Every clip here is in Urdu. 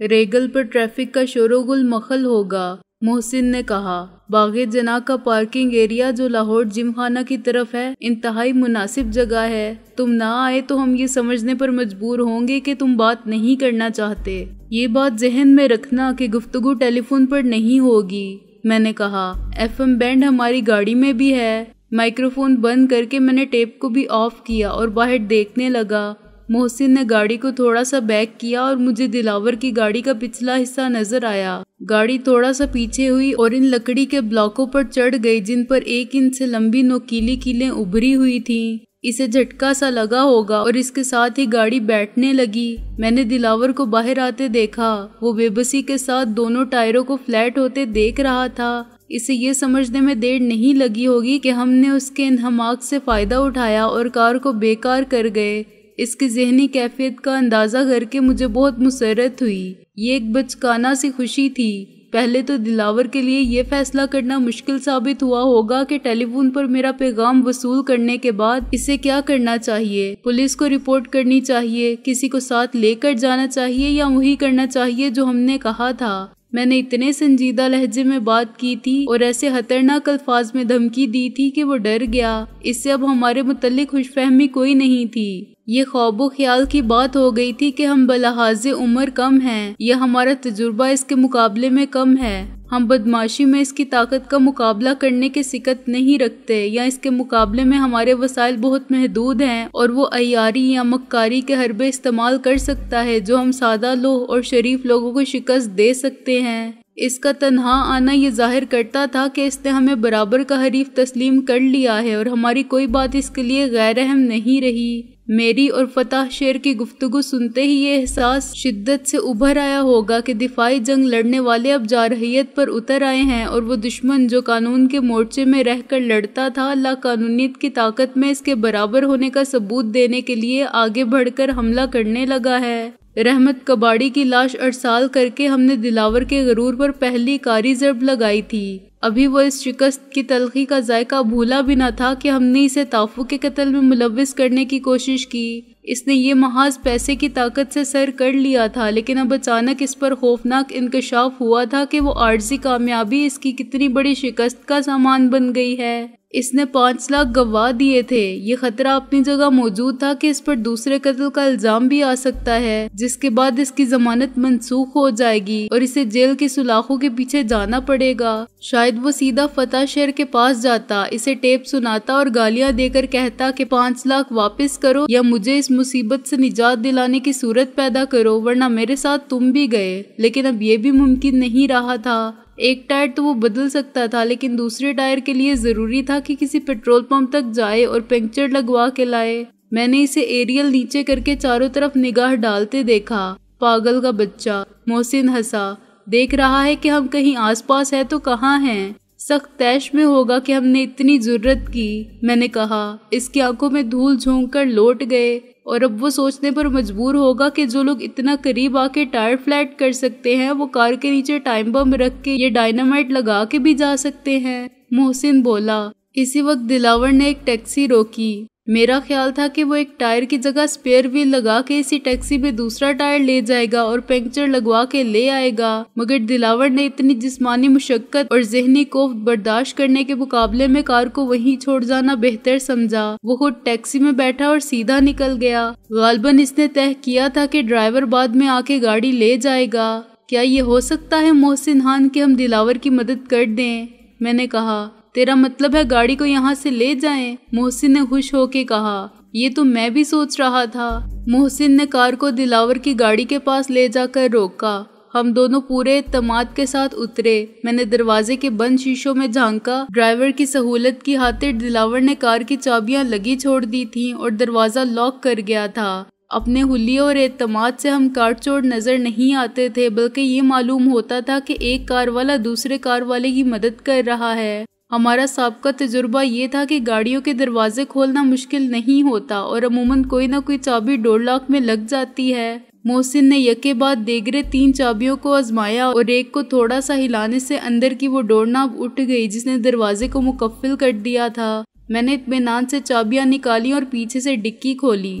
ریگل پر ٹریفک کا شور و گل مخل ہوگا، محسن نے کہا۔ باغ جناح کا پارکنگ ایریا جو لاہور جم خانہ کی طرف ہے انتہائی مناسب جگہ ہے۔ تم نہ آئے تو ہم یہ سمجھنے پر مجبور ہوں گے کہ تم بات نہیں کرنا چاہتے۔ یہ بات ذہن میں رکھنا کہ گفتگو ٹیلی فون پر نہیں ہوگی، میں نے کہا۔ ایف ایم بینڈ ہماری گاڑی میں بھی ہے۔ مائکرو فون بند کر کے میں نے ٹیپ کو بھی آف کیا اور باہر دیکھنے لگا۔ محسن نے گاڑی کو تھوڑا سا بیک کیا اور مجھے دلاور کی گاڑی کا پچھلا حصہ نظر آیا۔ گاڑی تھوڑا سا پیچھے ہوئی اور ان لکڑی کے بلاکوں پر چڑھ گئی جن پر 1 انچ سے لمبی نوکیلی کیلیں ابھری ہوئی تھیں۔ اسے جھٹکا سا لگا ہوگا اور اس کے ساتھ ہی گاڑی بیٹھنے لگی۔ میں نے دلاور کو باہر آتے دیکھا۔ وہ بے بسی کے ساتھ دونوں ٹائروں کو فلیٹ ہوتے دیکھ رہا تھا۔ اسے یہ سمجھنے میں دیر نہیں لگی ہوگی کہ ہم نے اس کے انہماک سے فائدہ اٹھایا اور کار کو بیکار کر گئے۔ اس کی ذہنی کیفیت کا اندازہ کر کے مجھے بہت مسرت ہوئی۔ یہ ایک بچکانہ سی خوشی تھی۔ پہلے تو دلاور کے لیے یہ فیصلہ کرنا مشکل ثابت ہوا ہوگا کہ ٹیلی فون پر میرا پیغام وصول کرنے کے بعد اسے کیا کرنا چاہیے۔ پولیس کو رپورٹ کرنی چاہیے، کسی کو ساتھ لے کر جانا چاہیے یا وہی کرنا چاہیے جو ہم نے کہا تھا۔ میں نے اتنے سنجیدہ لہجے میں بات کی تھی اور ایسے خطرناک الفاظ میں دھمکی دی تھی کہ وہ ڈر گیا۔ اس سے اب ہمارے متعلق خوش فہمی کوئی نہیں تھی۔ یہ خواب و خیال کی بات ہو گئی تھی کہ ہم بلحاظ عمر کم ہیں یا ہمارا تجربہ اس کے مقابلے میں کم ہے۔ ہم بدمعاشی میں اس کی طاقت کا مقابلہ کرنے کے سکت نہیں رکھتے یا اس کے مقابلے میں ہمارے وسائل بہت محدود ہیں اور وہ عیاری یا مکاری کے حربے استعمال کر سکتا ہے جو ہم سادہ لوح اور شریف لوگوں کو شکست دے سکتے ہیں۔ اس کا تنہا آنا یہ ظاہر کرتا تھا کہ اس نے ہمیں برابر کا حریف تسلیم کر لیا ہے اور ہماری کوئی بات اس کے لیے غیر اہم نہیں رہی۔ میری اور فتح شیر کی گفتگو سنتے ہی یہ احساس شدت سے ابھر آیا ہوگا کہ دفاعی جنگ لڑنے والے اب جارحیت پر اتر آئے ہیں اور وہ دشمن جو قانون کے مورچے میں رہ کر لڑتا تھا لا قانونیت کی طاقت میں اس کے برابر ہونے کا ثبوت دینے کے لیے آگے بڑھ کر حملہ کرنے لگا ہے۔ رحمت کباڑی کی لاش ارسال کر کے ہم نے دلاور کے غرور پر پہلی کاری ضرب لگائی تھی۔ ابھی وہ اس شکست کی تلخی کا ذائقہ بھولا بھی نہ تھا کہ ہم نے اسے تافو کے قتل میں ملوث کرنے کی کوشش کی۔ اس نے یہ محاذ پیسے کی طاقت سے سر کر لیا تھا، لیکن اب اچانک اس پر خوفناک انکشاف ہوا تھا کہ وہ عارضی کامیابی اس کی کتنی بڑی شکست کا سامان بن گئی ہے۔ اس نے 5 لاکھ گنوا دیے تھے۔ یہ خطرہ اپنی جگہ موجود تھا کہ اس پر دوسرے قتل کا الزام بھی آ سکتا ہے، جس کے بعد اس کی ضمانت منسوخ ہو جائے گی اور اسے جیل کی سلاخوں کے پیچھے جانا پڑے گا۔ شاید وہ سیدھا فتح شیر کے پاس جاتا، اسے ٹیپ سناتا اور گالیاں دے کر کہتا کہ 5 لاکھ واپس کرو یا مجھے اس مصیبت سے نجات دلانے کی صورت پیدا کرو ورنہ میرے ساتھ تم بھی گئے۔ لیکن اب یہ بھی ممکن نہیں رہا تھا۔ ایک ٹائر تو وہ بدل سکتا تھا، لیکن دوسرے ٹائر کے لیے ضروری تھا کہ کسی پیٹرول پمپ تک جائے اور پنکچر لگوا کے لائے۔ میں نے اسے ایریل نیچے کر کے چاروں طرف نگاہ ڈالتے دیکھا۔ پاگل کا بچہ، محسن ہنسا۔ دیکھ رہا ہے کہ ہم کہیں آس پاس ہے تو کہاں ہیں؟ سخت تیش میں ہوگا کہ ہم نے اتنی جرت کی، میں نے کہا۔ اس کی آنکھوں میں دھول جھونک کر لوٹ گئے اور اب وہ سوچنے پر مجبور ہوگا کہ جو لوگ اتنا قریب آ کے ٹائر فلیٹ کر سکتے ہیں وہ کار کے نیچے ٹائم بم رکھ کے یہ ڈائنامائٹ لگا کے بھی جا سکتے ہیں، محسن بولا۔ اسی وقت دلاور نے ایک ٹیکسی روکی۔ میرا خیال تھا کہ وہ ایک ٹائر کی جگہ سپیئر ویل لگا کے اسی ٹیکسی میں دوسرا ٹائر لے جائے گا اور پنکچر لگوا کے لے آئے گا، مگر دلاور نے اتنی جسمانی مشقت اور ذہنی کوفت برداشت کرنے کے مقابلے میں کار کو وہیں چھوڑ جانا بہتر سمجھا۔ وہ خود ٹیکسی میں بیٹھا اور سیدھا نکل گیا۔ غالباً اس نے طے کیا تھا کہ ڈرائیور بعد میں آ کے گاڑی لے جائے گا۔ کیا یہ ہو سکتا ہے محسن خان کہ ہم دلاور کی مدد کر دیں؟ میں نے کہا۔ تیرا مطلب ہے گاڑی کو یہاں سے لے جائیں؟ محسن نے خوش ہو کے کہا۔ یہ تو میں بھی سوچ رہا تھا۔ محسن نے کار کو دلاور کی گاڑی کے پاس لے جا کر روکا۔ ہم دونوں پورے اعتماد کے ساتھ اترے۔ میں نے دروازے کے بند شیشوں میں جھانکا۔ ڈرائیور کی سہولت کی خاطر دلاور نے کار کی چابیاں لگی چھوڑ دی تھیں اور دروازہ لاک کر گیا تھا۔ اپنے حلیے اور اعتماد سے ہم کارٹ چوڑ نظر نہیں آتے تھے، بلکہ یہ معلوم ہوتا تھا کہ ایک کار والا دوسرے کار والے کی مدد کر رہا ہے۔ ہمارا سابقہ تجربہ یہ تھا کہ گاڑیوں کے دروازے کھولنا مشکل نہیں ہوتا اور عموماً کوئی نہ کوئی چابی ڈور لاک میں لگ جاتی ہے۔ محسن نے یکے بعد دیگرے 3 چابیوں کو آزمایا اور ایک کو تھوڑا سا ہلانے سے اندر کی وہ ڈور ناب اٹھ گئی جس نے دروازے کو مکفل کر دیا تھا۔ میں نے اطمینان سے چابیاں نکالی اور پیچھے سے ڈکی کھولی۔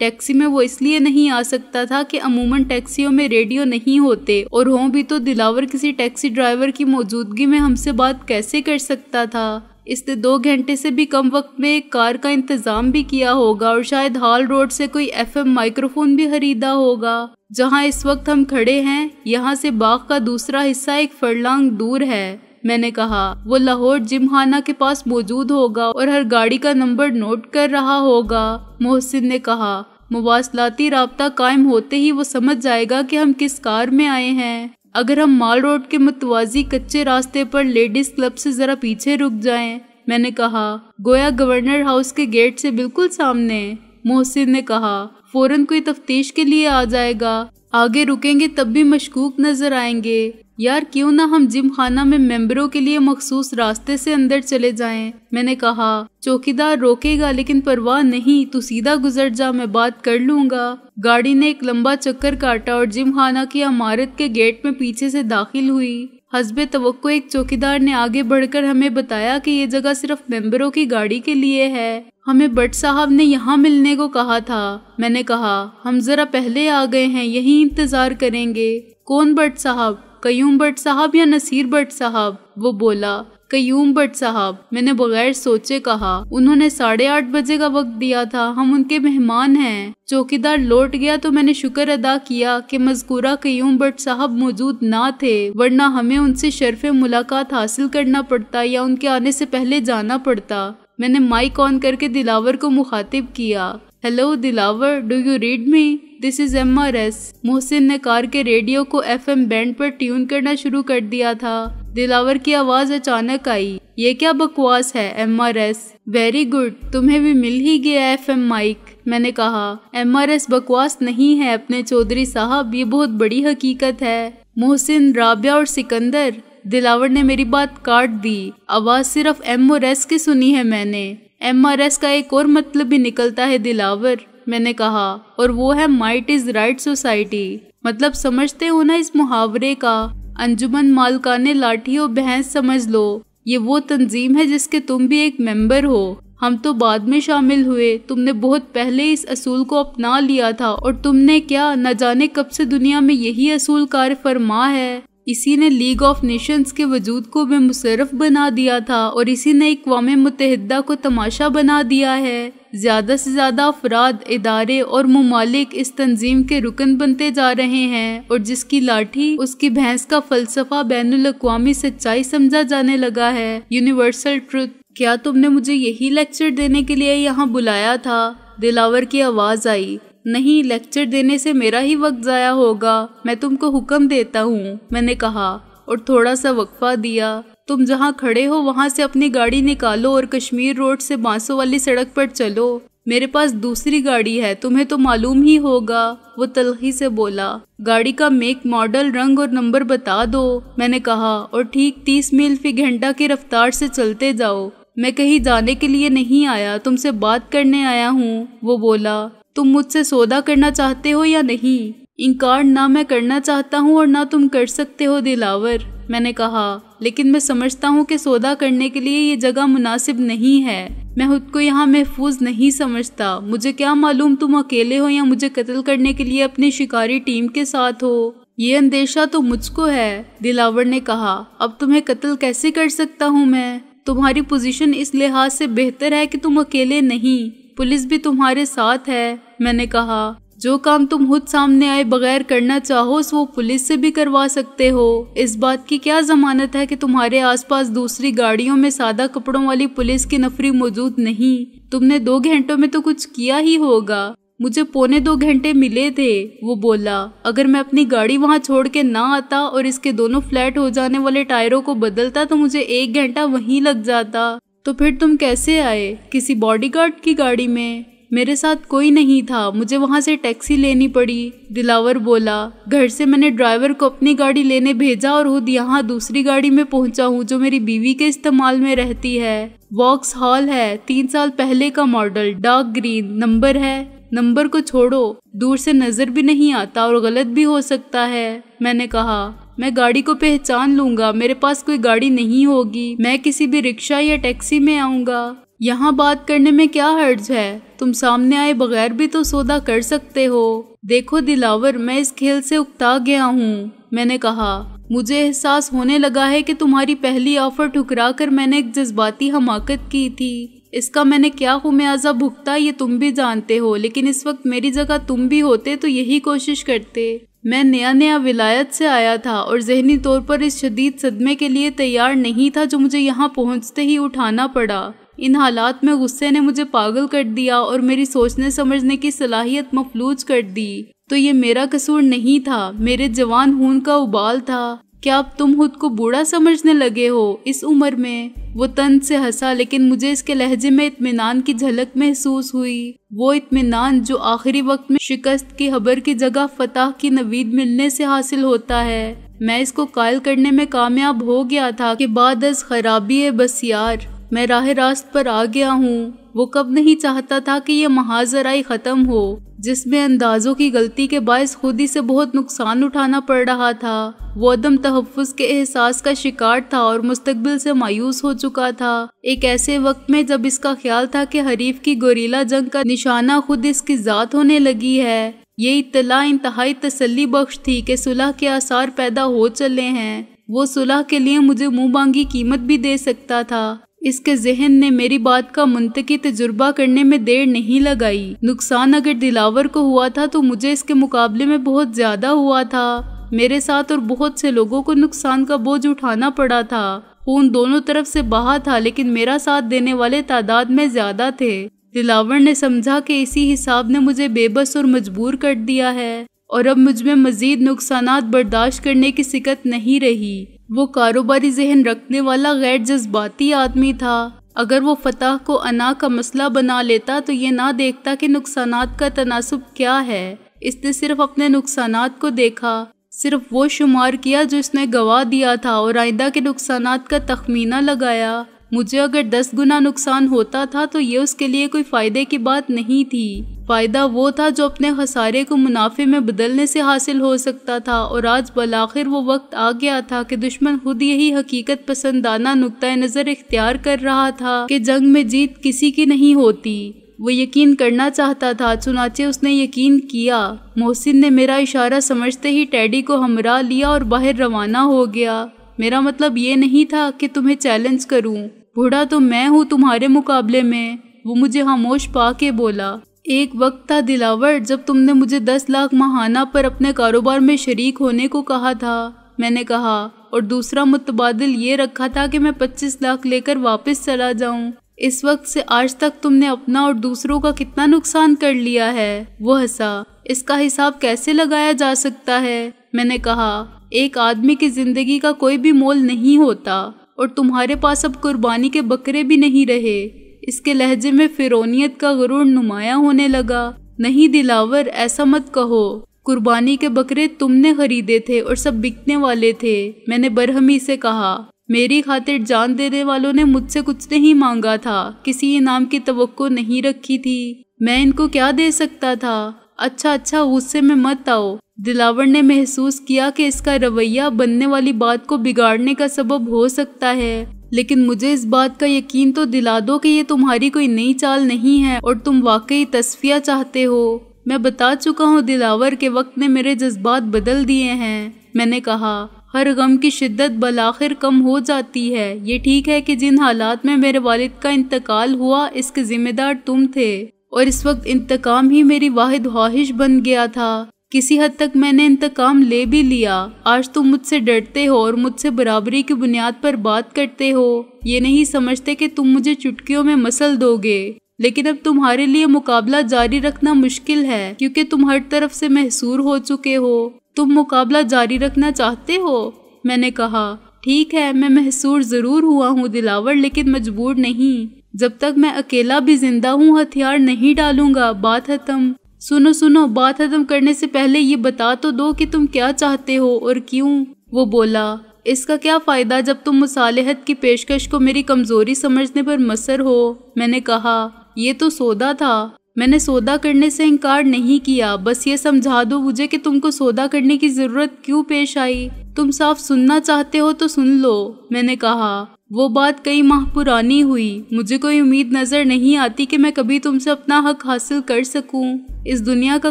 ٹیکسی میں وہ اس لیے نہیں آ سکتا تھا کہ عموماً ٹیکسیوں میں ریڈیو نہیں ہوتے، اور ہوں بھی تو دلاور کسی ٹیکسی ڈرائیور کی موجودگی میں ہم سے بات کیسے کر سکتا تھا؟ اس نے 2 گھنٹے سے بھی کم وقت میں ایک کار کا انتظام بھی کیا ہوگا، اور شاید ہال روڈ سے کوئی FM مائکرو فون بھی خریدا ہوگا۔ جہاں اس وقت ہم کھڑے ہیں یہاں سے باغ کا دوسرا حصہ ایک فرلانگ دور ہے۔ میں نے کہا وہ لاہور جم خانہ کے پاس موجود ہوگا اور ہر گاڑی کا نمبر نوٹ کر رہا ہوگا۔ محسن نے کہا مواصلاتی رابطہ قائم ہوتے ہی وہ سمجھ جائے گا کہ ہم کس کار میں آئے ہیں۔ اگر ہم مال روڈ کے متوازی کچے راستے پر لیڈیز کلب سے ذرا پیچھے رک جائیں، میں نے کہا گویا گورنر ہاؤس کے گیٹ سے بالکل سامنے۔ محسن نے کہا فوراً کوئی تفتیش کے لیے آ جائے گا، آگے رکیں گے تب بھی مشکوک نظر آئیں گے۔ یار کیوں نہ ہم جم خانہ میں ممبروں کے لیے مخصوص راستے سے اندر چلے جائیں؟ میں نے کہا چوکیدار روکے گا لیکن پرواہ نہیں، تو سیدھا گزر جا، میں بات کر لوں گا۔ گاڑی نے ایک لمبا چکر کاٹا اور جم خانہ کی عمارت کے گیٹ میں پیچھے سے داخل ہوئی۔ حسب توقع ایک چوکیدار نے آگے بڑھ کر ہمیں بتایا کہ یہ جگہ صرف ممبروں کی گاڑی کے لیے ہے۔ ہمیں بٹ صاحب نے یہاں ملنے کو کہا تھا۔ میں نے کہا ہم ذرا پہلے آ گئے ہیں، یہیں انتظار کریں گے۔ کون بٹ صاحب؟ قیوم بٹ صاحب یا نصیر بٹ صاحب؟ وہ بولا قیوم بٹ صاحب۔ میں نے بغیر سوچے کہا انہوں نے 8:30 بجے کا وقت دیا تھا، ہم ان کے مہمان ہیں۔ چوکیدار لوٹ گیا تو میں نے شکر ادا کیا کہ مذکورہ قیوم بٹ صاحب موجود نہ تھے، ورنہ ہمیں ان سے شرف ملاقات حاصل کرنا پڑتا یا ان کے آنے سے پہلے جانا پڑتا۔ میں نے مائک آن کر کے دلاور کو مخاطب کیا۔ Hello Dilawar, do you read me? This is MRS۔ محسن نے کار کے ریڈیو کو FM بینڈ پر ٹیون کرنا شروع کر دیا تھا۔ دلاور کی آواز اچانک آئی، یہ کیا بکواس ہے MRS؟ ویری گڈ، تمہیں بھی مل ہی گیا FM مائک۔ میں نے کہا MRS بکواس نہیں ہے اپنے چودھری صاحب، یہ بہت بڑی حقیقت ہے۔ محسن، رابعہ اور سکندر۔ دلاور نے میری بات کاٹ دی، آواز صرف M اور S کی سنی ہے میں نے۔ MRS کا ایک اور مطلب بھی نکلتا ہے دلاور، میں نے کہا، اور وہ ہے مائٹ از رائٹ سوسائٹی۔ مطلب سمجھتے ہو نا اس محاورے کا؟ انجمن مالکان لاٹھی و بھینس سمجھ لو، یہ وہ تنظیم ہے جس کے تم بھی ایک ممبر ہو۔ ہم تو بعد میں شامل ہوئے، تم نے بہت پہلے اس اصول کو اپنا لیا تھا، اور تم نے کیا نہ جانے کب سے دنیا میں یہی اصول کار فرما ہے۔ اسی نے لیگ آف نیشنز کے وجود کو بے مصرف بنا دیا تھا، اور اسی نے اقوام متحدہ کو تماشا بنا دیا ہے۔ زیادہ سے زیادہ افراد، ادارے اور ممالک اس تنظیم کے رکن بنتے جا رہے ہیں، اور جس کی لاٹھی، اس کی بھینس کا فلسفہ بین الاقوامی سچائی سمجھا جانے لگا ہے، یونیورسل ٹروتھ۔ کیا تم نے مجھے یہی لیکچر دینے کے لیے یہاں بلایا تھا؟ دلاور کی آواز آئی۔ نہیں، لیکچر دینے سے میرا ہی وقت ضائع ہوگا، میں تم کو حکم دیتا ہوں، میں نے کہا، اور تھوڑا سا وقفہ دیا۔ تم جہاں کھڑے ہو وہاں سے اپنی گاڑی نکالو اور کشمیر روڈ سے بانسوں والی سڑک پر چلو، میرے پاس دوسری گاڑی ہے، تمہیں تو معلوم ہی ہوگا۔ وہ تلخی سے بولا، گاڑی کا میک، ماڈل، رنگ اور نمبر بتا دو، میں نے کہا، اور ٹھیک 30 میل فی گھنٹہ کی رفتار سے چلتے جاؤ۔ میں کہیں جانے کے لیے نہیں آیا، تم سے بات کرنے آیا ہوں۔ وہ بولا، تم مجھ سے سودا کرنا چاہتے ہو یا نہیں؟ انکار نہ میں کرنا چاہتا ہوں اور نہ تم کر سکتے ہو دلاور، میں نے کہا، لیکن میں سمجھتا ہوں کہ سودا کرنے کے لیے یہ جگہ مناسب نہیں ہے۔ میں خود کو یہاں محفوظ نہیں سمجھتا، مجھے کیا معلوم تم اکیلے ہو یا مجھے قتل کرنے کے لیے اپنی شکاری ٹیم کے ساتھ ہو۔ یہ اندیشہ تو مجھ کو ہے، دلاور نے کہا۔ اب تمہیں قتل کیسے کر سکتا ہوں میں؟ تمہاری پوزیشن اس لحاظ سے بہتر ہے کہ تم اکیلے نہیں، پولیس بھی تمہارے ساتھ ہے، میں نے کہا۔ جو کام تم خود سامنے آئے بغیر کرنا چاہو وہ پولیس سے بھی کروا سکتے ہو۔ اس بات کی کیا ضمانت ہے کہ تمہارے آس پاس دوسری گاڑیوں میں سادہ کپڑوں والی پولیس کی نفری موجود نہیں؟ تم نے 2 گھنٹوں میں تو کچھ کیا ہی ہوگا۔ مجھے 2.25 گھنٹے ملے تھے، وہ بولا۔ اگر میں اپنی گاڑی وہاں چھوڑ کے نہ آتا اور اس کے دونوں فلیٹ ہو جانے والے ٹائروں کو بدلتا تو مجھے 1 گھنٹہ وہیں لگ جاتا۔ تو پھر تم کیسے آئے؟ کسی باڈی گارڈ کی گاڑی میں؟ میرے ساتھ کوئی نہیں تھا، مجھے وہاں سے ٹیکسی لینی پڑی، دلاور بولا۔ گھر سے میں نے ڈرائیور کو اپنی گاڑی لینے بھیجا اور خود یہاں دوسری گاڑی میں پہنچا ہوں جو میری بیوی کے استعمال میں رہتی ہے۔ واکس ہال ہے، 3 سال پہلے کا ماڈل، ڈارک گرین، نمبر ہے۔ نمبر کو چھوڑو، دور سے نظر بھی نہیں آتا اور غلط بھی ہو سکتا ہے، میں نے کہا۔ میں گاڑی کو پہچان لوں گا، میرے پاس کوئی گاڑی نہیں ہوگی، میں کسی بھی رکشہ یا ٹیکسی میں آؤں گا۔ یہاں بات کرنے میں کیا حرج ہے؟ تم سامنے آئے بغیر بھی تو سودا کر سکتے ہو۔ دیکھو دلاور، میں اس کھیل سے اکتا گیا ہوں، میں نے کہا۔ مجھے احساس ہونے لگا ہے کہ تمہاری پہلی آفر ٹھکرا کر میں نے ایک جذباتی حماقت کی تھی۔ اس کا میں نے کیا خمیازہ بھگتا یہ تم بھی جانتے ہو، لیکن اس وقت میری جگہ تم بھی ہوتے تو یہی کوشش کرتے۔ میں نیا ولایت سے آیا تھا اور ذہنی طور پر اس شدید صدمے کے لیے تیار نہیں تھا جو مجھے یہاں پہنچتے ہی اٹھانا پڑا۔ ان حالات میں غصے نے مجھے پاگل کر دیا اور میری سوچنے سمجھنے کی صلاحیت مفلوج کر دی۔ تو یہ میرا قصور نہیں تھا، میرے جوان خون کا ابال تھا۔ کیا اب تم خود کو بوڑھا سمجھنے لگے ہو اس عمر میں؟ وہ طنز سے ہنسا، لیکن مجھے اس کے لہجے میں اطمینان کی جھلک محسوس ہوئی، وہ اطمینان جو آخری وقت میں شکست کی خبر کی جگہ فتح کی نوید ملنے سے حاصل ہوتا ہے۔ میں اس کو قائل کرنے میں کامیاب ہو گیا تھا کہ بعد از خرابی بسیار میں راہ راست پر آ گیا ہوں۔ وہ کب نہیں چاہتا تھا کہ یہ محاذرائی ختم ہو جس میں اندازوں کی غلطی کے باعث خود ہی سے بہت نقصان اٹھانا پڑ رہا تھا۔ وہ عدم تحفظ کے احساس کا شکار تھا اور مستقبل سے مایوس ہو چکا تھا، ایک ایسے وقت میں جب اس کا خیال تھا کہ حریف کی گوریلا جنگ کا نشانہ خود اس کی ذات ہونے لگی ہے۔ یہ اطلاع انتہائی تسلی بخش تھی کہ صلح کے آثار پیدا ہو چلے ہیں۔ وہ صلح کے لیے مجھے منہ مانگی قیمت بھی دے سکتا تھا۔ اس کے ذہن نے میری بات کا منطقی تجربہ کرنے میں دیر نہیں لگائی۔ نقصان اگر دلاور کو ہوا تھا تو مجھے اس کے مقابلے میں بہت زیادہ ہوا تھا۔ میرے ساتھ اور بہت سے لوگوں کو نقصان کا بوجھ اٹھانا پڑا تھا۔ خون دونوں طرف سے بہا تھا، لیکن میرا ساتھ دینے والے تعداد میں زیادہ تھے۔ دلاور نے سمجھا کہ اسی حساب نے مجھے بے بس اور مجبور کر دیا ہے اور اب مجھ میں مزید نقصانات برداشت کرنے کی سکت نہیں رہی۔ وہ کاروباری ذہن رکھنے والا غیر جذباتی آدمی تھا۔ اگر وہ فتح کو انا کا مسئلہ بنا لیتا تو یہ نہ دیکھتا کہ نقصانات کا تناسب کیا ہے۔ اس نے صرف اپنے نقصانات کو دیکھا، صرف وہ شمار کیا جو اس نے گوا دیا تھا اور آئندہ کے نقصانات کا تخمینہ لگایا۔ مجھے اگر 10 گنا نقصان ہوتا تھا تو یہ اس کے لیے کوئی فائدے کی بات نہیں تھی۔ فائدہ وہ تھا جو اپنے خسارے کو منافع میں بدلنے سے حاصل ہو سکتا تھا، اور آج بالآخر وہ وقت آ گیا تھا کہ دشمن خود یہی حقیقت پسندانہ نقطۂ نظر اختیار کر رہا تھا کہ جنگ میں جیت کسی کی نہیں ہوتی۔ وہ یقین کرنا چاہتا تھا، چنانچہ اس نے یقین کیا۔ محسن نے میرا اشارہ سمجھتے ہی ٹیڈی کو ہمراہ لیا اور باہر روانہ ہو گیا۔ میرا مطلب یہ نہیں تھا کہ تمہیں چیلنج کروں، بوڑھا تو میں ہوں تمہارے مقابلے میں، وہ مجھے خاموش پا کے بولا۔ ایک وقت تھا دلاور جب تم نے مجھے 10 لاکھ ماہانہ پر اپنے کاروبار میں شریک ہونے کو کہا تھا، میں نے کہا، اور دوسرا متبادل یہ رکھا تھا کہ میں 25 لاکھ لے کر واپس چلا جاؤں۔ اس وقت سے آج تک تم نے اپنا اور دوسروں کا کتنا نقصان کر لیا ہے؟ وہ ہنسا۔ اس کا حساب کیسے لگایا جا سکتا ہے؟ میں نے کہا، ایک آدمی کی زندگی کا کوئی بھی مول نہیں ہوتا، اور تمہارے پاس اب قربانی کے بکرے بھی نہیں رہے۔ اس کے لہجے میں فرعونیت کا غرور نمایاں ہونے لگا۔ نہیں دلاور، ایسا مت کہو، قربانی کے بکرے تم نے خریدے تھے اور سب بکنے والے تھے، میں نے برہمی سے کہا۔ میری خاطر جان دینے والوں نے مجھ سے کچھ نہیں مانگا تھا، کسی انعام کی توقع نہیں رکھی تھی، میں ان کو کیا دے سکتا تھا؟ اچھا غصے میں مت آؤ۔ دلاور نے محسوس کیا کہ اس کا رویہ بننے والی بات کو بگاڑنے کا سبب ہو سکتا ہے، لیکن مجھے اس بات کا یقین تو دلا دو کہ یہ تمہاری کوئی نئی چال نہیں ہے اور تم واقعی تصفیہ چاہتے ہو۔ میں بتا چکا ہوں دلاور کہ وقت نے میرے جذبات بدل دیے ہیں، میں نے کہا۔ ہر غم کی شدت بالآخر کم ہو جاتی ہے۔ یہ ٹھیک ہے کہ جن حالات میں میرے والد کا انتقال ہوا اس کے ذمہ دار تم تھے، اور اس وقت انتقام ہی میری واحد خواہش بن گیا تھا۔ کسی حد تک میں نے انتقام لے بھی لیا۔ آج تم مجھ سے ڈرتے ہو اور مجھ سے برابری کی بنیاد پر بات کرتے ہو، یہ نہیں سمجھتے کہ تم مجھے چٹکیوں میں مسل دو گے، لیکن اب تمہارے لیے مقابلہ جاری رکھنا مشکل ہے کیونکہ تم ہر طرف سے محصور ہو چکے ہو۔ تم مقابلہ جاری رکھنا چاہتے ہو؟ میں نے کہا، ٹھیک ہے، میں محصور ضرور ہوا ہوں دلاور، لیکن مجبور نہیں۔ جب تک میں اکیلا بھی زندہ ہوں ہتھیار نہیں ڈالوں گا۔ بات ختم۔ سنو، بات ختم کرنے سے پہلے یہ بتا تو دو کہ تم کیا چاہتے ہو اور کیوں۔ وہ بولا، اس کا کیا فائدہ جب تم مصالحت کی پیشکش کو میری کمزوری سمجھنے پر مصر ہو؟ میں نے کہا، یہ تو سودا تھا۔ میں نے سودا کرنے سے انکار نہیں کیا، بس یہ سمجھا دو مجھے کہ تم کو سودا کرنے کی ضرورت کیوں پیش آئی۔ تم صاف سننا چاہتے ہو تو سن لو، میں نے کہا۔ وہ بات کئی ماہ پرانی ہوئی. مجھے کوئی امید نظر نہیں آتی کہ میں کبھی تم سے اپنا حق حاصل کر سکوں. اس دنیا کا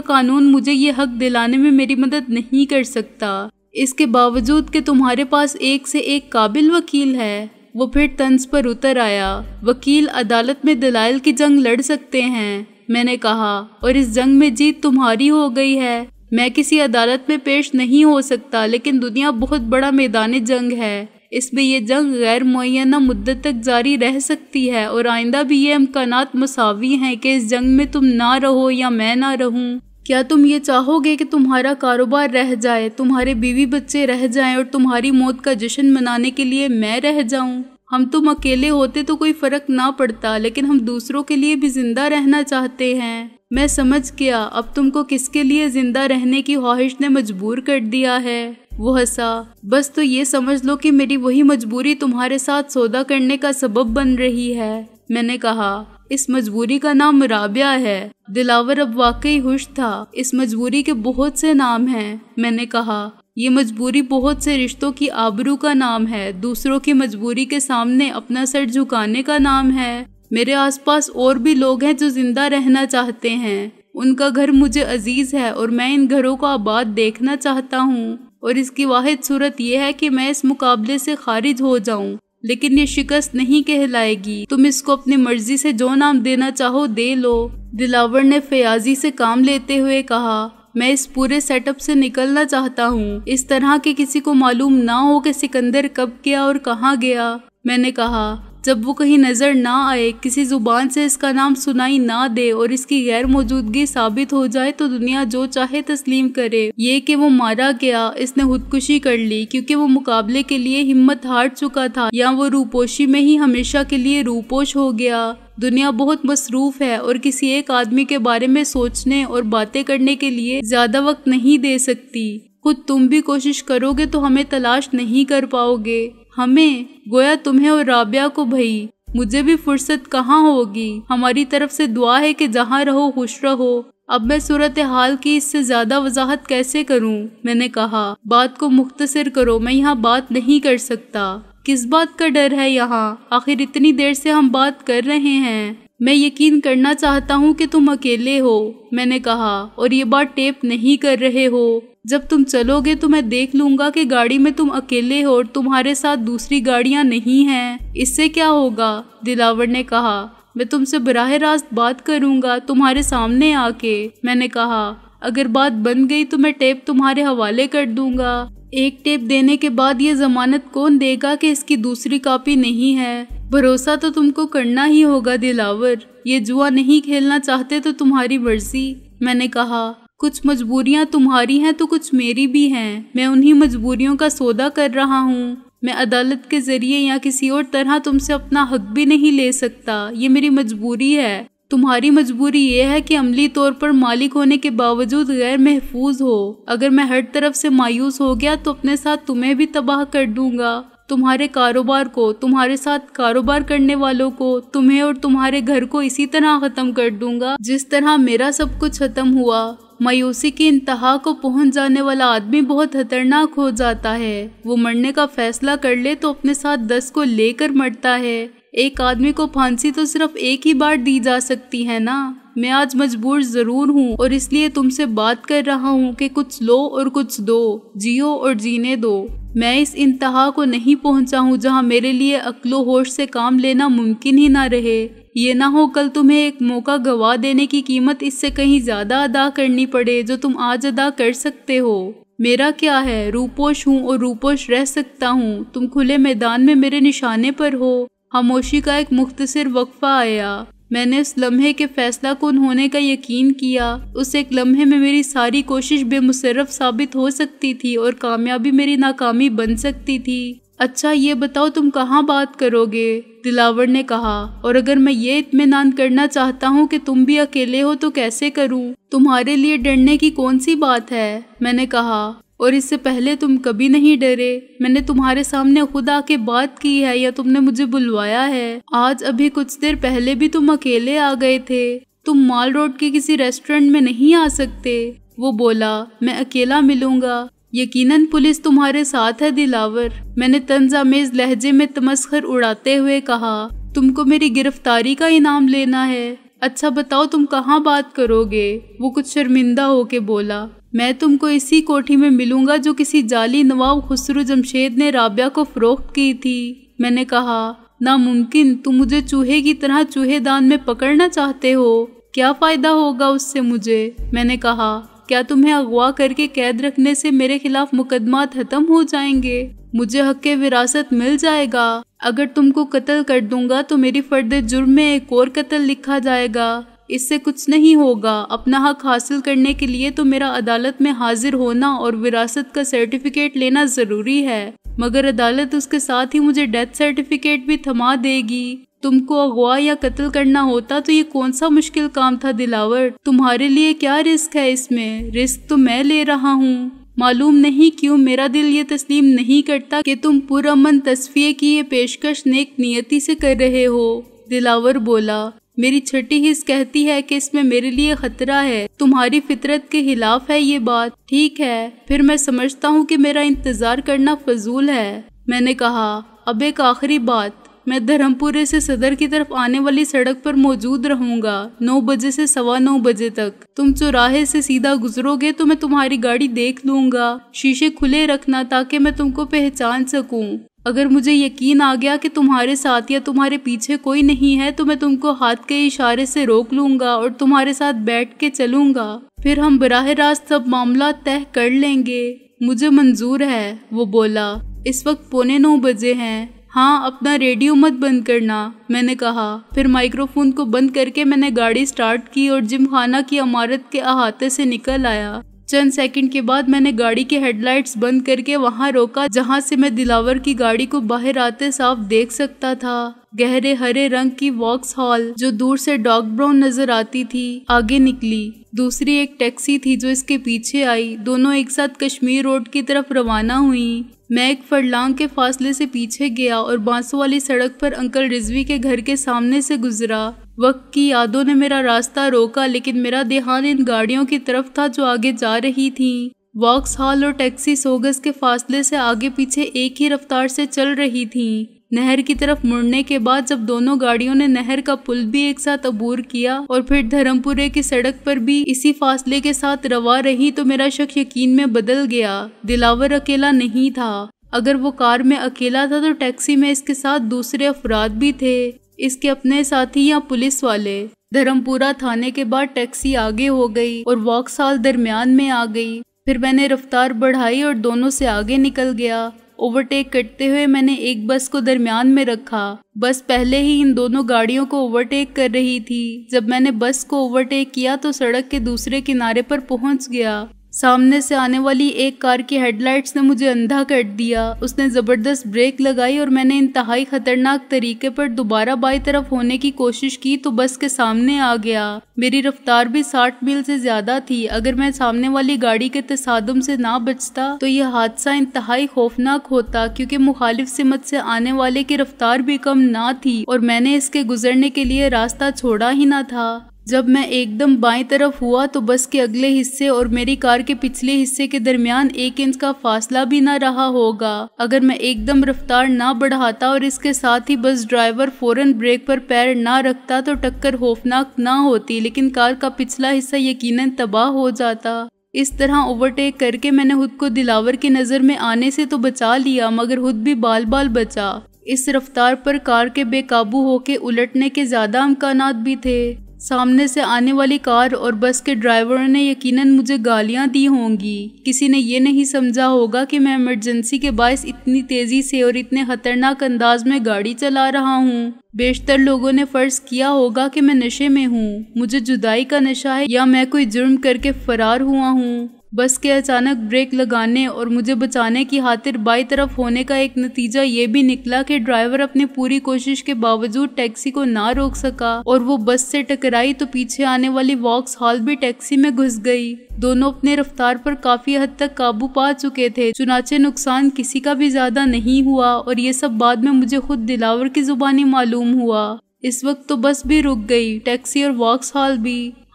قانون مجھے یہ حق دلانے میں میری مدد نہیں کر سکتا. اس کے باوجود کہ تمہارے پاس ایک سے ایک قابل وکیل ہے. وہ پھر طنز پر اتر آیا. وکیل عدالت میں دلائل کی جنگ لڑ سکتے ہیں، میں نے کہا، اور اس جنگ میں جیت تمہاری ہو گئی ہے. میں کسی عدالت میں پیش نہیں ہو سکتا، لیکن دنیا بہت بڑا میدان جنگ ہے. اس میں یہ جنگ غیر معینہ مدت تک جاری رہ سکتی ہے، اور آئندہ بھی یہ امکانات مساوی ہیں کہ اس جنگ میں تم نہ رہو یا میں نہ رہوں. کیا تم یہ چاہو گے کہ تمہارا کاروبار رہ جائے، تمہارے بیوی بچے رہ جائیں، اور تمہاری موت کا جشن منانے کے لیے میں رہ جاؤں؟ ہم تم اکیلے ہوتے تو کوئی فرق نہ پڑتا، لیکن ہم دوسروں کے لیے بھی زندہ رہنا چاہتے ہیں. میں سمجھ گیا اب تم کو کس کے لیے زندہ رہنے کی خواہش نے مجبور کر دیا ہے. وہ ہنسا. بس تو یہ سمجھ لو کہ میری وہی مجبوری تمہارے ساتھ سودا کرنے کا سبب بن رہی ہے. میں نے کہا، اس مجبوری کا نام رابعہ ہے. دلاور اب واقعی خوش تھا. اس مجبوری کے بہت سے نام ہیں. میں نے کہا، یہ مجبوری بہت سے رشتوں کی آبرو کا نام ہے، دوسروں کی مجبوری کے سامنے اپنا سر جھکانے کا نام ہے. میرے آس پاس اور بھی لوگ ہیں جو زندہ رہنا چاہتے ہیں. ان کا گھر مجھے عزیز ہے، اور میں ان گھروں کو آباد دیکھنا چاہتا ہوں. اور اس کی واحد صورت یہ ہے کہ میں اس مقابلے سے خارج ہو جاؤں. لیکن یہ شکست نہیں کہلائے گی. تم اس کو اپنی مرضی سے جو نام دینا چاہو دے لو. دلاور نے فیاضی سے کام لیتے ہوئے کہا، میں اس پورے سیٹ اپ سے نکلنا چاہتا ہوں، اس طرح کہ کسی کو معلوم نہ ہو کہ سکندر کب گیا اور کہاں گیا. میں نے کہا، جب وہ کہیں نظر نہ آئے، کسی زبان سے اس کا نام سنائی نہ دے، اور اس کی غیر موجودگی ثابت ہو جائے تو دنیا جو چاہے تسلیم کرے. یہ کہ وہ مارا گیا، اس نے خودکشی کر لی کیونکہ وہ مقابلے کے لیے ہمت ہار چکا تھا، یا وہ روپوشی میں ہی ہمیشہ کے لیے روپوش ہو گیا. دنیا بہت مصروف ہے اور کسی ایک آدمی کے بارے میں سوچنے اور باتیں کرنے کے لیے زیادہ وقت نہیں دے سکتی. خود تم بھی کوشش کرو گے تو ہمیں تلاش نہیں کر پاؤ گے. ہمیں، گویا تمہیں اور رابعہ کو بھائی. مجھے بھی فرصت کہاں ہوگی. ہماری طرف سے دعا ہے کہ جہاں رہو خوش رہو. اب میں صورتحال کی اس سے زیادہ وضاحت کیسے کروں؟ میں نے کہا، بات کو مختصر کرو، میں یہاں بات نہیں کر سکتا. کس بات کا ڈر ہے یہاں؟ آخر اتنی دیر سے ہم بات کر رہے ہیں. میں یقین کرنا چاہتا ہوں کہ تم اکیلے ہو. میں نے کہا، اور یہ بات ٹیپ نہیں کر رہے ہو. جب تم چلو گے تو میں دیکھ لوں گا کہ گاڑی میں تم اکیلے ہو اور تمہارے ساتھ دوسری گاڑیاں نہیں ہیں. اس سے کیا ہوگا؟ دلاور نے کہا، میں تم سے براہ راست بات کروں گا، تمہارے سامنے آ کے. میں نے کہا، اگر بات بن گئی تو میں ٹیپ تمہارے حوالے کر دوں گا. ایک ٹیپ دینے کے بعد یہ ضمانت کون دے گا کہ اس کی دوسری کاپی نہیں ہے؟ بھروسہ تو تم کو کرنا ہی ہوگا دلاور. یہ جوا نہیں کھیلنا چاہتے تو تمہاری مرضی. میں نے کہا، کچھ مجبوریاں تمہاری ہیں تو کچھ میری بھی ہیں. میں انہی مجبوریوں کا سودا کر رہا ہوں. میں عدالت کے ذریعے یا کسی اور طرح تم سے اپنا حق بھی نہیں لے سکتا. یہ میری مجبوری ہے. تمہاری مجبوری یہ ہے کہ عملی طور پر مالک ہونے کے باوجود غیر محفوظ ہو. اگر میں ہر طرف سے مایوس ہو گیا تو اپنے ساتھ تمہیں بھی تباہ کر دوں گا، تمہارے کاروبار کو، تمہارے ساتھ کاروبار کرنے والوں کو، تمہیں اور تمہارے گھر کو اسی طرح ختم کر دوں گا جس طرح میرا سب کچھ ختم ہوا. مایوسی کی انتہا کو پہنچ جانے والا آدمی بہت خطرناک ہو جاتا ہے. وہ مرنے کا فیصلہ کر لے تو اپنے ساتھ 10 کو لے کر مرتا ہے. ایک آدمی کو پھانسی تو صرف ایک ہی بار دی جا سکتی ہے نا. میں آج مجبور ضرور ہوں اور اس لیے تم سے بات کر رہا ہوں کہ کچھ لو اور کچھ دو، جیو اور جینے دو. میں اس انتہا کو نہیں پہنچا ہوں جہاں میرے لیے عقل و ہوش سے کام لینا ممکن ہی نہ رہے. یہ نہ ہو کل تمہیں ایک موقع گوا دینے کی قیمت اس سے کہیں زیادہ ادا کرنی پڑے جو تم آج ادا کر سکتے ہو. میرا کیا ہے، روپوش ہوں اور روپوش رہ سکتا ہوں. تم کھلے میدان میں میرے نشانے پر ہو. خاموشی کا ایک مختصر وقفہ آیا. میں نے اس لمحے کے فیصلہ کن ہونے کا یقین کیا. اس ایک لمحے میں میری ساری کوشش بے مصرف ثابت ہو سکتی تھی اور کامیابی میری ناکامی بن سکتی تھی. اچھا یہ بتاؤ تم کہاں بات کرو گے؟ دلاور نے کہا. اور اگر میں یہ اطمینان کرنا چاہتا ہوں کہ تم بھی اکیلے ہو تو کیسے کروں؟ تمہارے لیے ڈرنے کی کون سی بات ہے؟ میں نے کہا. اور اس سے پہلے تم کبھی نہیں ڈرے. میں نے تمہارے سامنے خود آ کے بات کی ہے یا تم نے مجھے بلوایا ہے؟ آج ابھی کچھ دیر پہلے بھی تم اکیلے آ گئے تھے. تم مال روڈ کے کسی ریسٹورنٹ میں نہیں آ سکتے. وہ بولا، میں اکیلا ملوں گا. یقیناً پولیس تمہارے ساتھ ہے دلاور، میں نے طنزآمیز لہجے میں تمسخر اڑاتے ہوئے کہا۔ تم کو میری گرفتاری کا انعام لینا ہے؟ اچھا بتاؤ تم کہاں بات کرو گے؟ وہ کچھ شرمندہ ہو کے بولا۔ میں تم کو اسی کوٹھی میں ملوں گا جو کسی جعلی نواب خسرو جمشید نے رابعہ کو فروخت کی تھی۔ میں نے کہا، ناممکن، تم مجھے چوہے کی طرح چوہے دان میں پکڑنا چاہتے ہو؟ کیا فائدہ ہوگا اس سے مجھے؟ میں نے کہا، کیا تمہیں اغوا کر کے قید رکھنے سے میرے خلاف مقدمات ختم ہو جائیں گے؟ مجھے حق وراثت مل جائے گا؟ اگر تم کو قتل کر دوں گا تو میری فرد جرم میں ایک اور قتل لکھا جائے گا۔ اس سے کچھ نہیں ہوگا۔ اپنا حق حاصل کرنے کے لیے تو میرا عدالت میں حاضر ہونا اور وراثت کا سرٹیفکیٹ لینا ضروری ہے، مگر عدالت اس کے ساتھ ہی مجھے ڈیتھ سرٹیفکیٹ بھی تھما دے گی۔ تم کو اغوا یا قتل کرنا ہوتا تو یہ کون سا مشکل کام تھا دلاور؟ تمہارے لیے کیا رسک ہے اس میں؟ رسک تو میں لے رہا ہوں۔ معلوم نہیں کیوں میرا دل یہ تسلیم نہیں کرتا کہ تم پرامن تصفیے کی یہ پیشکش نیک نیتی سے کر رہے ہو۔ دلاور بولا، میری چھٹی حس کہتی ہے کہ اس میں میرے لیے خطرہ ہے، تمہاری فطرت کے خلاف ہے یہ بات۔ ٹھیک ہے، پھر میں سمجھتا ہوں کہ میرا انتظار کرنا فضول ہے۔ میں نے کہا، اب ایک آخری بات، میں دھرم پورے سے صدر کی طرف آنے والی سڑک پر موجود رہوں گا 9 بجے سے 9:15 بجے تک۔ تم چوراہے سے سیدھا گزرو گے تو میں تمہاری گاڑی دیکھ لوں گا۔ شیشے کھلے رکھنا تاکہ میں تم کو پہچان سکوں۔ اگر مجھے یقین آ گیا کہ تمہارے ساتھ یا تمہارے پیچھے کوئی نہیں ہے تو میں تم کو ہاتھ کے اشارے سے روک لوں گا اور تمہارے ساتھ بیٹھ کے چلوں گا، پھر ہم براہ راست سب معاملات طے کر لیں گے۔ مجھے منظور ہے، وہ بولا۔ اس وقت 8:45 بجے ہیں۔ ہاں، اپنا ریڈیو مت بند کرنا، میں نے کہا۔ پھر مائکرو فون کو بند کر کے میں نے گاڑی سٹارٹ کی اور جم خانہ کی عمارت کے احاطے سے نکل آیا۔ چند سیکنڈ کے بعد میں نے گاڑی کے ہیڈ لائٹس بند کر کے وہاں روکا جہاں سے میں دلاور کی گاڑی کو باہر آتے صاف دیکھ سکتا تھا۔ گہرے ہرے رنگ کی واکس ہال جو دور سے ڈارک براؤن نظر آتی تھی آگے نکلی۔ دوسری ایک ٹیکسی تھی جو اس کے پیچھے آئی۔ دونوں ایک ساتھ کشمیر روڈ کی طرف روانہ ہوئیں۔ میں ایک فرلانگ کے فاصلے سے پیچھے گیا اور بانسوں والی سڑک پر انکل رضوی کے گھر کے سامنے سے گزرا۔ وقت کی یادوں نے میرا راستہ روکا، لیکن میرا دھیان ان گاڑیوں کی طرف تھا جو آگے جا رہی تھیں۔ واکس ہال اور ٹیکسی 100 گز کے فاصلے سے آگے پیچھے ایک ہی رفتار سے چل رہی تھیں۔ نہر کی طرف مڑنے کے بعد جب دونوں گاڑیوں نے نہر کا پل بھی ایک ساتھ عبور کیا اور پھر دھرم پورے کی سڑک پر بھی اسی فاصلے کے ساتھ روا رہی تو میرا شک یقین میں بدل گیا۔ دلاور اکیلا نہیں تھا۔ اگر وہ کار میں اکیلا تھا تو ٹیکسی میں اس کے ساتھ دوسرے افراد بھی تھے، اس کے اپنے ساتھی یا پولیس والے۔ دھرم پورہ تھانے کے بعد ٹیکسی آگے ہو گئی اور واکس ہال درمیان میں آ گئی۔ پھر میں نے رفتار بڑھائی اور دونوں سے آگے نکل گیا۔ اوورٹیک کرتے ہوئے میں نے ایک بس کو درمیان میں رکھا۔ بس پہلے ہی ان دونوں گاڑیوں کو اوورٹیک کر رہی تھی۔ جب میں نے بس کو اوورٹیک کیا تو سڑک کے دوسرے کنارے پر پہنچ گیا۔ سامنے سے آنے والی ایک کار کی ہیڈ لائٹس نے مجھے اندھا کر دیا۔ اس نے زبردست بریک لگائی اور میں نے انتہائی خطرناک طریقے پر دوبارہ بائیں طرف ہونے کی کوشش کی تو بس کے سامنے آ گیا۔ میری رفتار بھی 60 میل سے زیادہ تھی۔ اگر میں سامنے والی گاڑی کے تصادم سے نہ بچتا تو یہ حادثہ انتہائی خوفناک ہوتا، کیونکہ مخالف سمت سے آنے والے کی رفتار بھی کم نہ تھی اور میں نے اس کے گزرنے کے لیے راستہ چھوڑا ہی نہ تھا۔ جب میں ایک دم بائیں طرف ہوا تو بس کے اگلے حصے اور میری کار کے پچھلے حصے کے درمیان 1 انچ کا فاصلہ بھی نہ رہا ہوگا۔ اگر میں ایک دم رفتار نہ بڑھاتا اور اس کے ساتھ ہی بس ڈرائیور فوراً بریک پر پیر نہ رکھتا تو ٹکر خوفناک نہ ہوتی، لیکن کار کا پچھلا حصہ یقیناً تباہ ہو جاتا۔ اس طرح اوورٹیک کر کے میں نے خود کو دلاور کی نظر میں آنے سے تو بچا لیا، مگر خود بھی بال بال بچا۔ اس رفتار پر کار کے بے قابو ہو کے الٹنے کے زیادہ امکانات بھی تھے۔ سامنے سے آنے والی کار اور بس کے ڈرائیوروں نے یقیناً مجھے گالیاں دی ہوں گی۔ کسی نے یہ نہیں سمجھا ہوگا کہ میں ایمرجنسی کے باعث اتنی تیزی سے اور اتنے خطرناک انداز میں گاڑی چلا رہا ہوں۔ بیشتر لوگوں نے فرض کیا ہوگا کہ میں نشے میں ہوں، مجھے جدائی کا نشہ ہے یا میں کوئی جرم کر کے فرار ہوا ہوں۔ بس کے اچانک بریک لگانے اور مجھے بچانے کی خاطر بائیں طرف ہونے کا ایک نتیجہ یہ بھی نکلا کہ ڈرائیور اپنی پوری کوشش کے باوجود ٹیکسی کو نہ روک سکا اور وہ بس سے ٹکرائی تو پیچھے آنے والی واکس ہال بھی ٹیکسی میں گھس گئی۔ دونوں اپنے رفتار پر کافی حد تک قابو پا چکے تھے، چنانچہ نقصان کسی کا بھی زیادہ نہیں ہوا اور یہ سب بعد میں مجھے خود دلاور کی زبانی معلوم ہوا۔ اس وقت تو بس بھی رک گئی، ٹیکسی اور واکس ہال بھی۔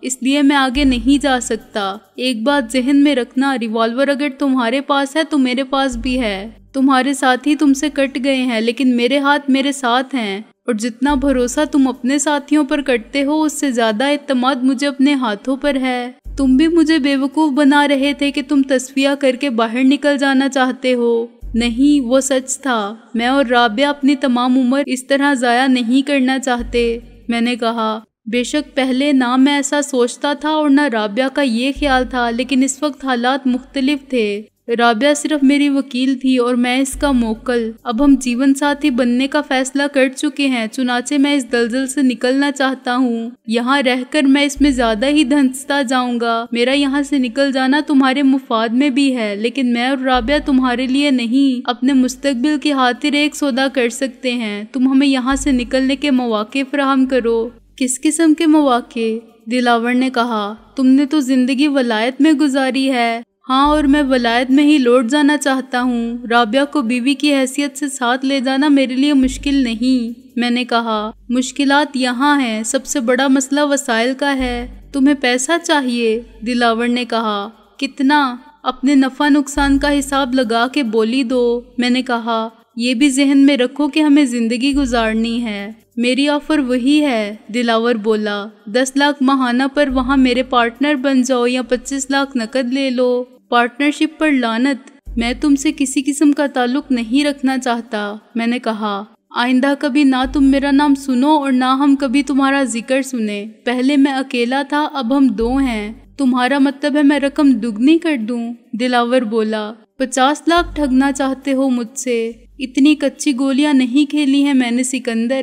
اس لیے میں آگے نہیں جا سکتا۔ ایک بات ذہن میں رکھنا، ریوالور اگر تمہارے پاس ہے تو میرے پاس بھی ہے۔ تمہارے ساتھی تم سے کٹ گئے ہیں لیکن میرے ہاتھ میرے ساتھ ہیں، اور جتنا بھروسہ تم اپنے ساتھیوں پر کرتے ہو اس سے زیادہ اعتماد مجھے اپنے ہاتھوں پر ہے۔ تم بھی مجھے بیوقوف بنا رہے تھے کہ تم تصفیہ کر کے باہر نکل جانا چاہتے ہو۔ نہیں، وہ سچ تھا۔ میں اور رابعہ اپنی تمام عمر اس طرح ضائع نہیں کرنا چاہتے۔ میں نے کہا بے شک پہلے نہ میں ایسا سوچتا تھا اور نہ رابعہ کا یہ خیال تھا، لیکن اس وقت حالات مختلف تھے۔ رابعہ صرف میری وکیل تھی اور میں اس کا موکل۔ اب ہم جیون ساتھی بننے کا فیصلہ کر چکے ہیں، چنانچہ میں اس دلدل سے نکلنا چاہتا ہوں۔ یہاں رہ کر میں اس میں زیادہ ہی دھنستا جاؤں گا۔ میرا یہاں سے نکل جانا تمہارے مفاد میں بھی ہے، لیکن میں اور رابعہ تمہارے لیے نہیں، اپنے مستقبل کی خاطر ایک سودا کر سکتے ہیں۔ تم ہمیں یہاں سے نکلنے کے مواقع فراہم کرو۔ کس قسم کے مواقع؟ دلاور نے کہا۔ تم نے تو زندگی ولایت میں گزاری ہے۔ ہاں، اور میں ولایت میں ہی لوٹ جانا چاہتا ہوں۔ رابعہ کو بیوی کی حیثیت سے ساتھ لے جانا میرے لیے مشکل نہیں۔ میں نے کہا مشکلات یہاں ہیں، سب سے بڑا مسئلہ وسائل کا ہے۔ تمہیں پیسہ چاہیے؟ دلاور نے کہا۔ کتنا؟ اپنے نفع نقصان کا حساب لگا کے بولی دو۔ میں نے کہا یہ بھی ذہن میں رکھو کہ ہمیں زندگی گزارنی ہے۔ میری آفر وہی ہے، دلاور بولا۔ 10 لاکھ ماہانہ پر وہاں میرے پارٹنر بن جاؤ یا 25 لاکھ نقد لے لو۔ پارٹنرشپ پر لعنت! میں تم سے کسی قسم کا تعلق نہیں رکھنا چاہتا۔ میں نے کہا آئندہ کبھی نہ تم میرا نام سنو اور نہ ہم کبھی تمہارا ذکر سنیں۔ پہلے میں اکیلا تھا، اب ہم 2 ہیں۔ تمہارا مطلب ہے میں رقم دگنی کر دوں؟ دلاور بولا۔ 50 لاکھ ٹھگنا چاہتے ہو مجھ سے؟ اتنی کچی گولیاں نہیں کھیلی ہیں میں نے سکندر۔